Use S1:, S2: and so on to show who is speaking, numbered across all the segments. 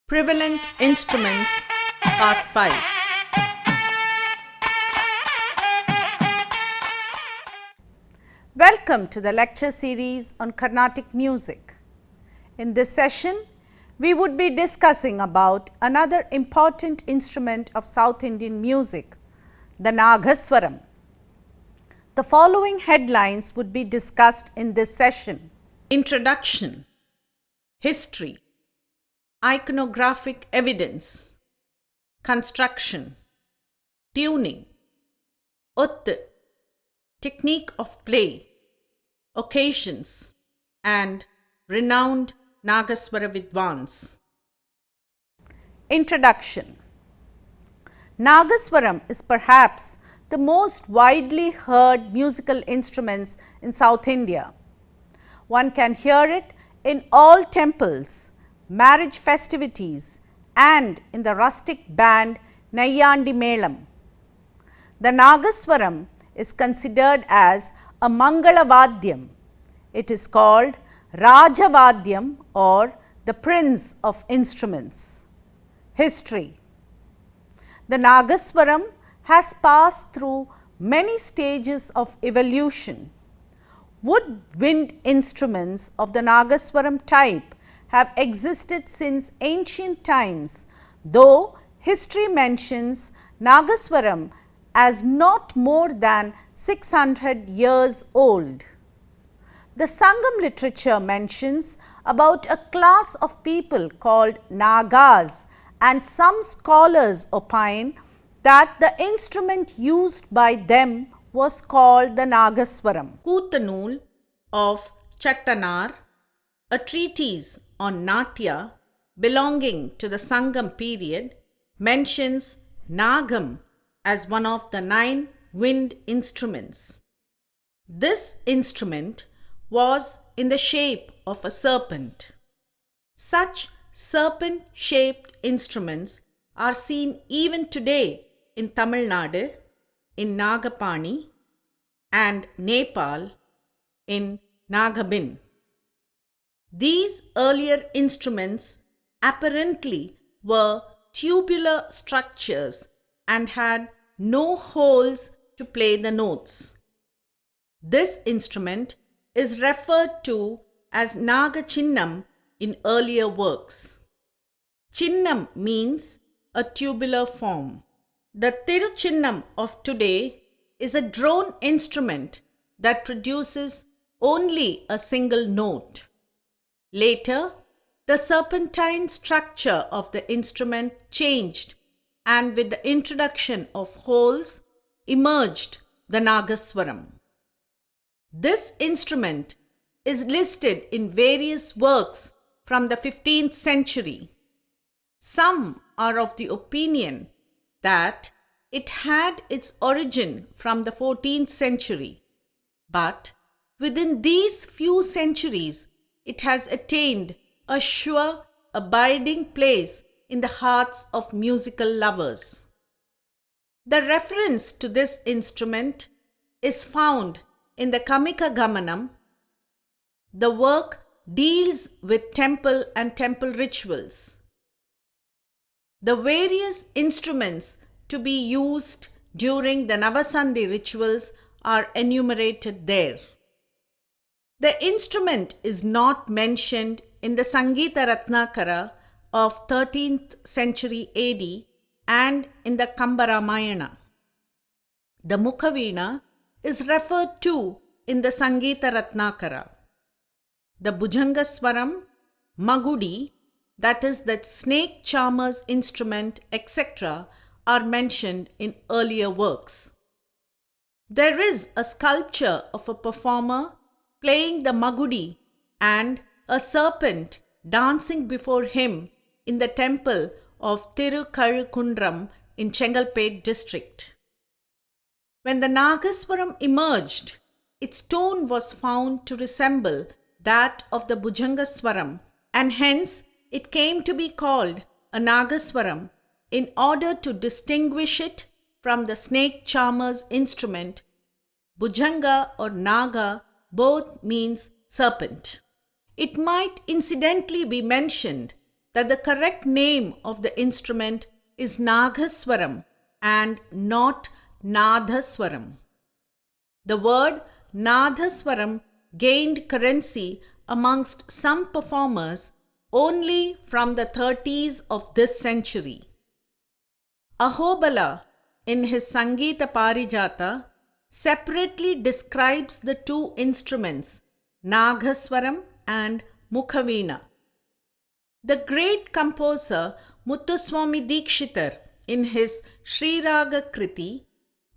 S1: Prevalent Instruments, Part 5. Welcome to the lecture series on Carnatic music. In this session, we would be discussing about another important instrument of South Indian music, the Nagaswaram. The following headlines would be discussed in this session: Introduction, History, Iconographic evidence, construction, tuning, utt, technique of play, occasions, and renowned Nagaswara Vidwans. Introduction. Nagaswaram is perhaps the most widely heard musical instruments in South India. One can hear it in all temples, marriage festivities, and in the rustic band Nayyandi Melam. The Nagaswaram is considered as a Mangalavadyam. It is called Rajavadyam or the Prince of Instruments. History. The Nagaswaram has passed through many stages of evolution. Wood-wind instruments of the Nagaswaram type have existed since ancient times, though history mentions Nagaswaram as not more than 600 years old. The Sangam literature mentions about a class of people called Nagas, and some scholars opine that the instrument used by them was called the Nagaswaram. Kootanul of Chattanar, a treatise on Natya belonging to the Sangam period, mentions Nagam as one of the 9 wind instruments. This instrument was in the shape of a serpent. Such serpent-shaped instruments are seen even today in Tamil Nadu, in Nagapani, and Nepal, in Nagabin. These earlier instruments apparently were tubular structures and had no holes to play the notes. This instrument is referred to as Naga Chinnam in earlier works. Chinnam means a tubular form. The Tiruchinnam of today is a drone instrument that produces only a single note. Later, the serpentine structure of the instrument changed, and with the introduction of holes emerged the Nagaswaram. This instrument is listed in various works from the 15th century. Some are of the opinion that it had its origin from the 14th century, but within these few centuries, it has attained a sure, abiding place in the hearts of musical lovers. The reference to this instrument is found in the Kamika Gamanam. The work deals with temple and temple rituals. The various instruments to be used during the Navasandhi rituals are enumerated there. The instrument is not mentioned in the Sangeeta Ratnakara of 13th century AD and in the Kambaramayana. The Mukhaveena is referred to in the Sangeeta Ratnakara. The Bhujangaswaram, Magudi, that is the snake charmer's instrument, etc., are mentioned in earlier works. There is a sculpture of a performer playing the Magudi and a serpent dancing before him in the temple of Tirukazhukundram in Chengalpet district. When the Nagaswaram emerged, its tone was found to resemble that of the Bhujangaswaram, and hence it came to be called a Nagaswaram in order to distinguish it from the snake charmer's instrument. Bhujanga or Naga both means serpent. It might incidentally be mentioned that the correct name of the instrument is Nagaswaram and not Nadaswaram. The word Nadaswaram gained currency amongst some performers only from the 30s of this century. Ahobala, in his Sangeeta Parijata, separately describes the two instruments, Nagaswaram and Mukhaveena. The great composer Muthuswami Dikshitar, in his Sri Raga Kriti,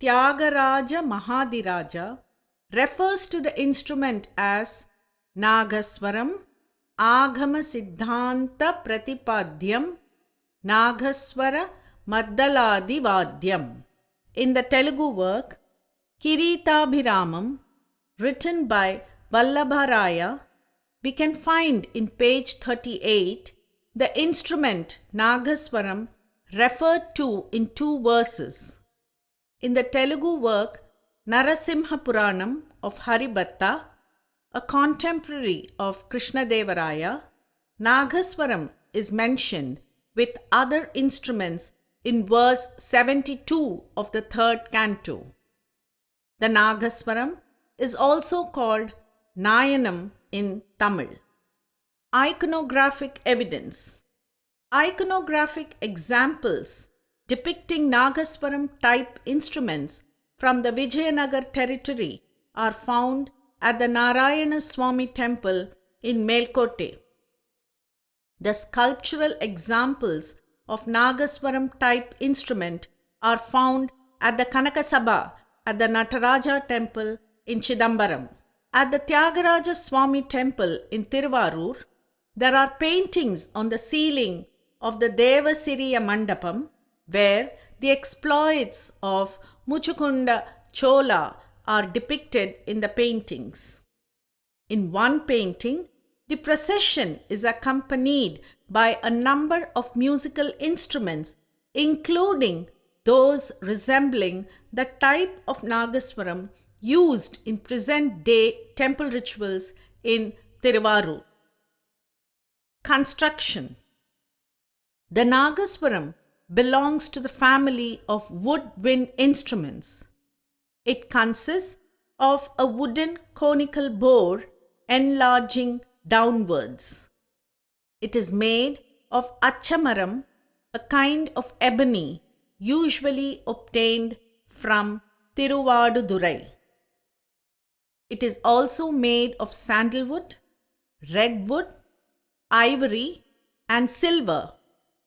S1: Tyagaraja Mahadiraja, refers to the instrument as Nagaswaram Agama Siddhanta Pratipadyam Nagaswara Maddaladi Vadyam. In the Telugu work Kiritabhiramam, written by Vallabharaya, we can find in page 38 the instrument Nagaswaram referred to in two verses. In the Telugu work Narasimha Puranam of Haribhatta, a contemporary of Krishnadevaraya, Nagaswaram is mentioned with other instruments in verse 72 of the third canto. The Nagaswaram is also called Nayanam in Tamil. Iconographic evidence. Iconographic examples depicting Nagaswaram type instruments from the Vijayanagar territory are found at the Narayana Swami temple in Melkote. The sculptural examples of Nagaswaram type instrument are found at the Kanakasabha at the Nataraja temple in Chidambaram. At the Tyagaraja Swami temple in Tiruvarur, there are paintings on the ceiling of the Devasiriya Mandapam where the exploits of Muchukunda Chola are depicted in the paintings. In one painting, the procession is accompanied by a number of musical instruments, including those resembling the type of Nagaswaram used in present-day temple rituals in Tiruvarur. Construction. The Nagaswaram belongs to the family of woodwind instruments. It consists of a wooden conical bore enlarging downwards. It is made of achamaram, a kind of ebony usually obtained from Tiruvadudurai. It is also made of sandalwood, redwood, ivory and silver,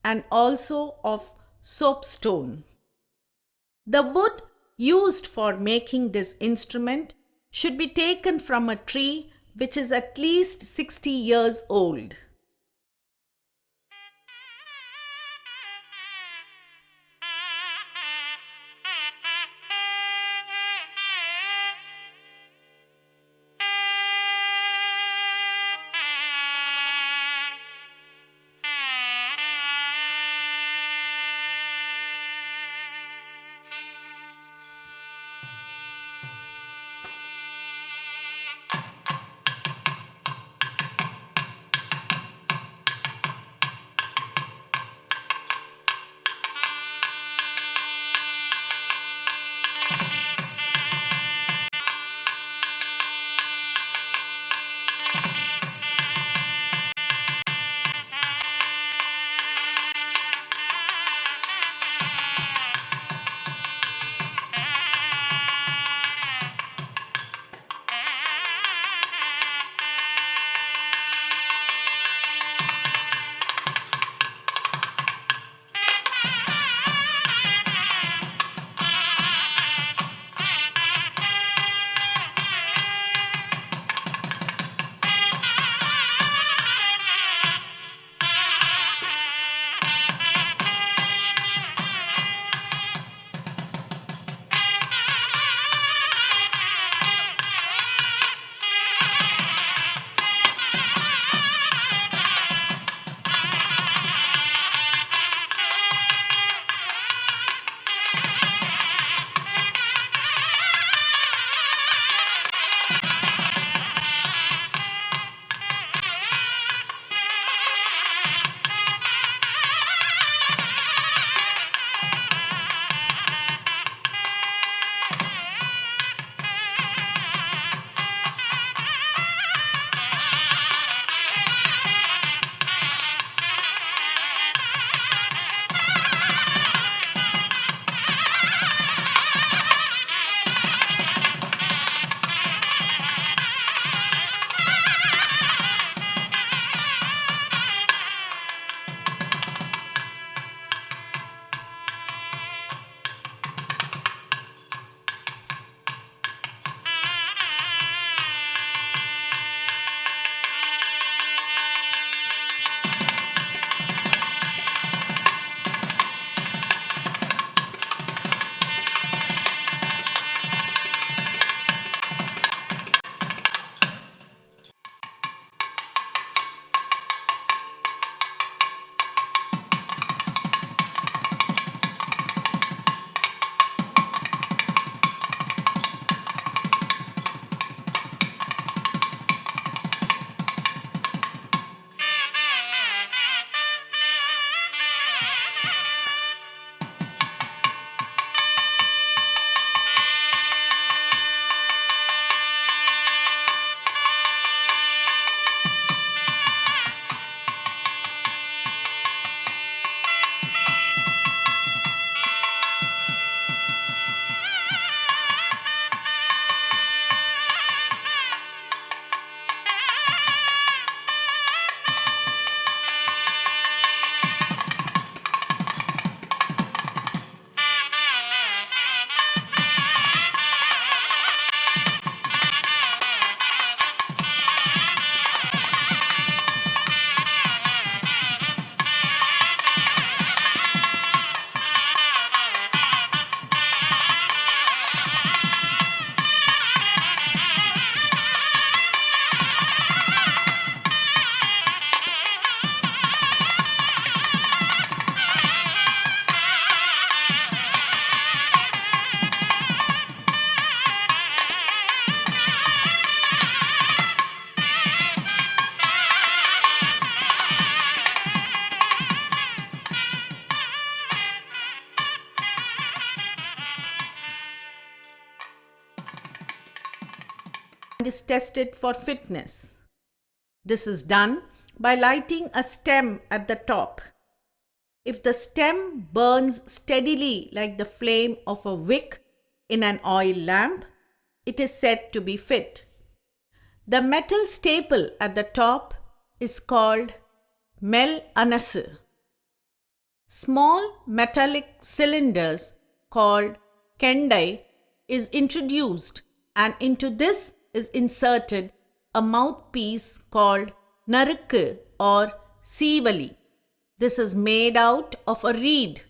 S1: and also of soapstone. The wood used for making this instrument should be taken from a tree which is at least 60 years old. and is tested for fitness. This is done by lighting a stem at the top. If the stem burns steadily like the flame of a wick in an oil lamp, it is said to be fit. The metal staple at the top is called mel anasu. Small metallic cylinders called kendai is introduced, and into this is inserted a mouthpiece called narukku or seevali. This is made out of a reed.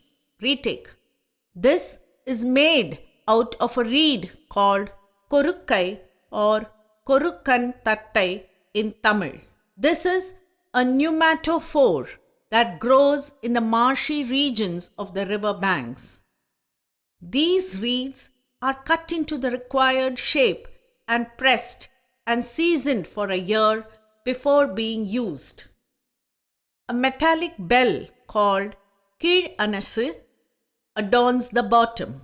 S1: Retake. This is made out of a reed called korukkai or korukkan tattai in Tamil. This is a pneumatophore that grows in the marshy regions of the river banks. These reeds are cut into the required shape and pressed and seasoned for a year before being used. A metallic bell called keel anasu adorns the bottom.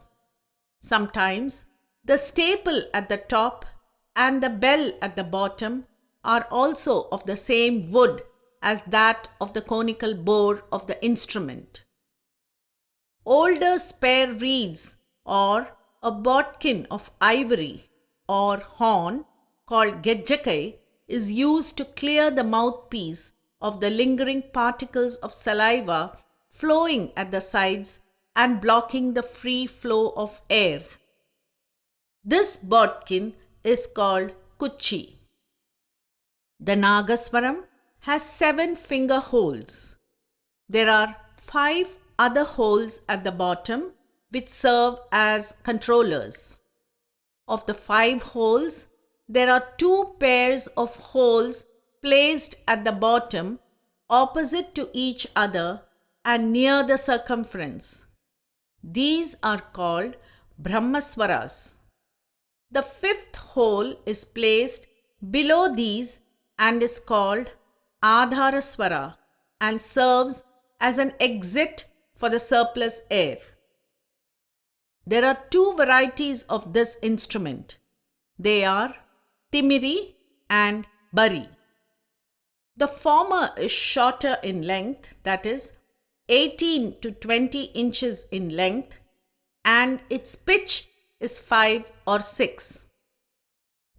S1: Sometimes the staple at the top and the bell at the bottom are also of the same wood as that of the conical bore of the instrument. Older spare reeds or a bodkin of ivory or horn called gejjakai is used to clear the mouthpiece of the lingering particles of saliva flowing at the sides and blocking the free flow of air. This bodkin is called kuchi. The Nagaswaram has 7 finger holes. There are 5 other holes at the bottom which serve as controllers. Of the 5 holes, there are 2 pairs of holes placed at the bottom opposite to each other and near the circumference. These are called Brahmaswaras. The 5th hole is placed below these and is called Adharaswara and serves as an exit for the surplus air. There are 2 varieties of this instrument. They are Timiri and Bari. The former is shorter in length, that is 18 to 20 inches in length, and its pitch is 5 or 6.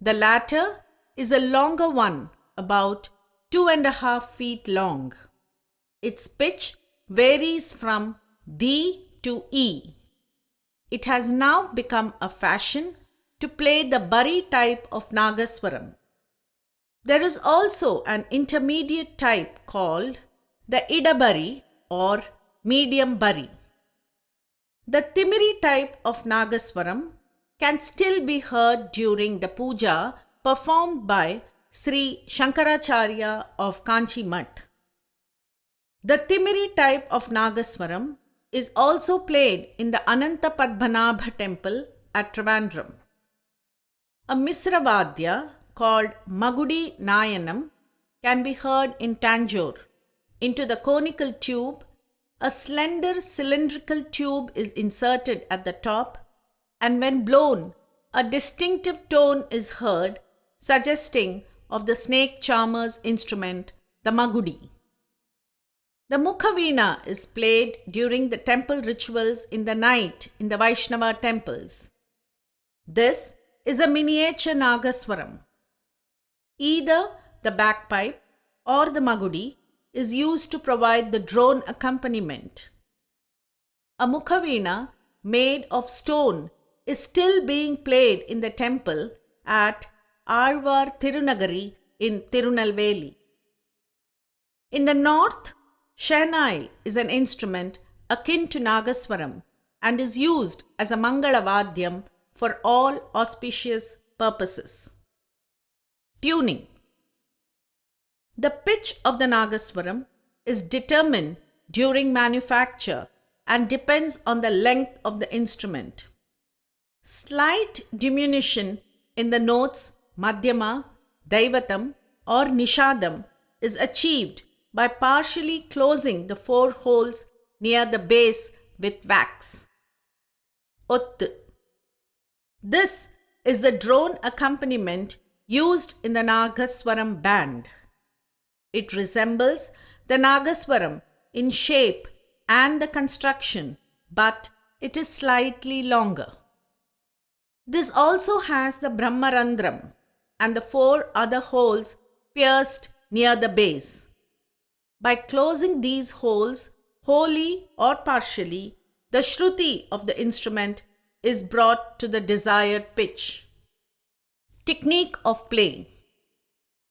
S1: The latter is a longer one, about 2.5 feet long. Its pitch varies from D to E. It has now become a fashion to play the Bari type of Nagaswaram. There is also an intermediate type called the Idabari or medium Bari. The Timiri type of Nagaswaram can still be heard during the puja performed by Sri Shankaracharya of Kanchi Mutt. The Timiri type of Nagaswaram is also played in the Ananta Padmanabha temple at Trivandrum. A Misravadya called Magudi Nayanam can be heard in Tanjore. Into the conical tube, a slender cylindrical tube is inserted at the top, and when blown, a distinctive tone is heard, suggesting of the snake charmer's instrument, the Magudi. The Mukhaveena is played during the temple rituals in the night in the Vaishnava temples. This is a miniature Nagaswaram. Either the bagpipe or the Magudi is used to provide the drone accompaniment. A Mukhaveena made of stone is still being played in the temple at Alvar Tirunagari in Tirunelveli. In the north, Shehnai is an instrument akin to Nagaswaram and is used as a Mangalavadhyam for all auspicious purposes. Tuning. The pitch of the Nagaswaram is determined during manufacture and depends on the length of the instrument. Slight diminution in the notes Madhyama, Daivatam or Nishadam is achieved by partially closing the 4 holes near the base with wax. Ott. This is the drone accompaniment used in the Nagaswaram band. It resembles the Nagaswaram in shape and the construction, but it is slightly longer. This also has the Brahmarandram and the 4 other holes pierced near the base. By closing these holes wholly or partially, the Shruti of the instrument is brought to the desired pitch. Technique of playing.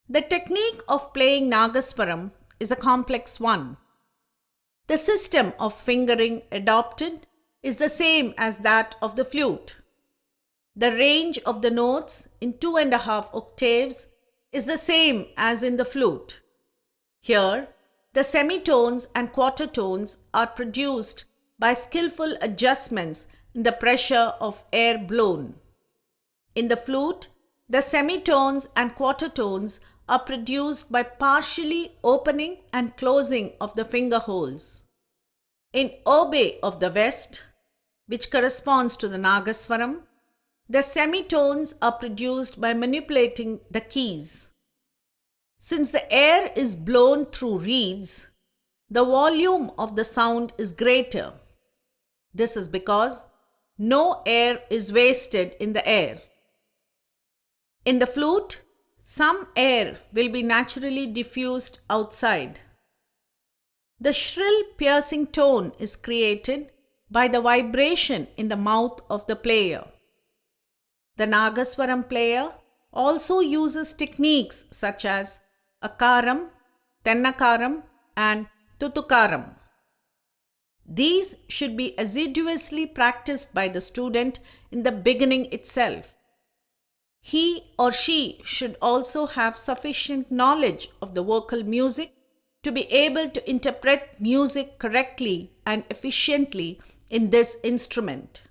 S1: The technique of playing Nagaswaram is a complex one. The system of fingering adopted is the same as that of the flute. The range of the notes in 2.5 octaves is the same as in the flute. Here, the semitones and quarter tones are produced by skillful adjustments in the pressure of air blown. In the flute, the semitones and quarter tones are produced by partially opening and closing of the finger holes. In Obe of the West, which corresponds to the Nagaswaram, the semitones are produced by manipulating the keys. Since the air is blown through reeds, the volume of the sound is greater. This is because no air is wasted in the air. In the flute, some air will be naturally diffused outside. The shrill piercing tone is created by the vibration in the mouth of the player. The Nagaswaram player also uses techniques such as Akaram, Tennakaram and Tutukaram. These should be assiduously practiced by the student in the beginning itself. He or she should also have sufficient knowledge of the vocal music to be able to interpret music correctly and efficiently in this instrument.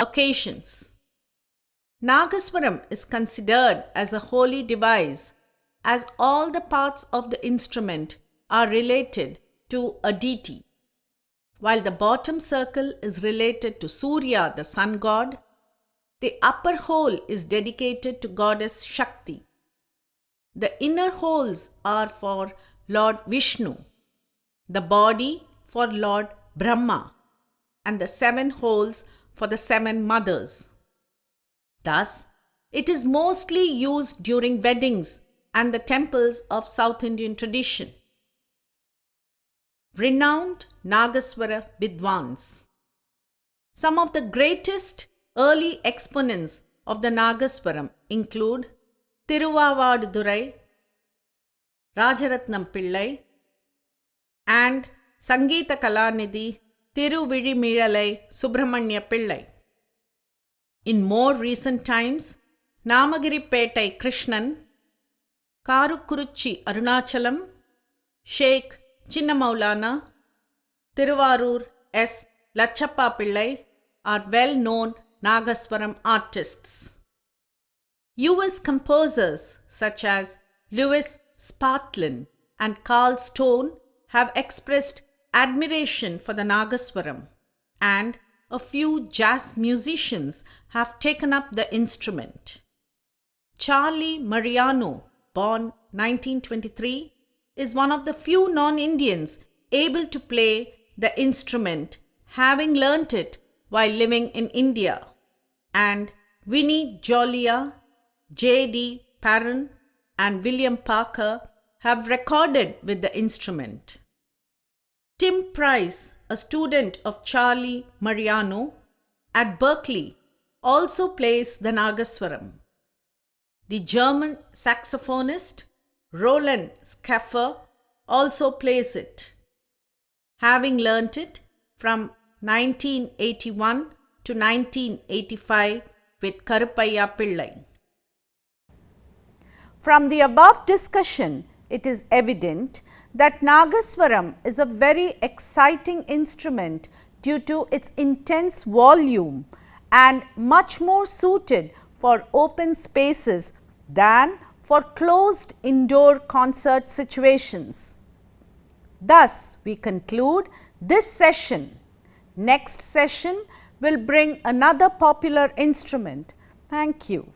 S1: Occasions. Nagaswaram is considered as a holy device as all the parts of the instrument are related to a deity. While the bottom circle is related to Surya, the sun god, the upper hole is dedicated to goddess Shakti. The inner holes are for Lord Vishnu, the body for Lord Brahma, and the 7 holes for the 7 mothers. Thus, it is mostly used during weddings and the temples of South Indian tradition. Renowned Nagaswara Vidwans. Some of the greatest early exponents of the Nagaswaram include Tiruvavadurai, Rajaratnam Pillai, and Sangeeta Kalanidhi Tiruvirimizhalai Subramanya Pillai. In more recent times, Namagiripettai Krishnan, Karukuruchi Arunachalam, Sheikh Chinnamaulana, Tiruvarur S. Lachappa Pillai are well-known Nagaswaram artists. US composers such as Louis Spatlin and Carl Stone have expressed admiration for the Nagaswaram, and a few jazz musicians have taken up the instrument. Charlie Mariano, born 1923, is one of the few non-Indians able to play the instrument, having learnt it while living in India. And Vinnie Jolia, J.D. Perrin, and William Parker have recorded with the instrument. Tim Price, a student of Charlie Mariano at Berkeley, also plays the Nagaswaram. The German saxophonist Roland Schaffer also plays it, having learnt it from 1981 to 1985 with Karupaiya Pillai. From the above discussion, it is evident that Nagaswaram is a very exciting instrument due to its intense volume and much more suited for open spaces than for closed indoor concert situations. Thus, we conclude this session. Next session will bring another popular instrument. Thank you.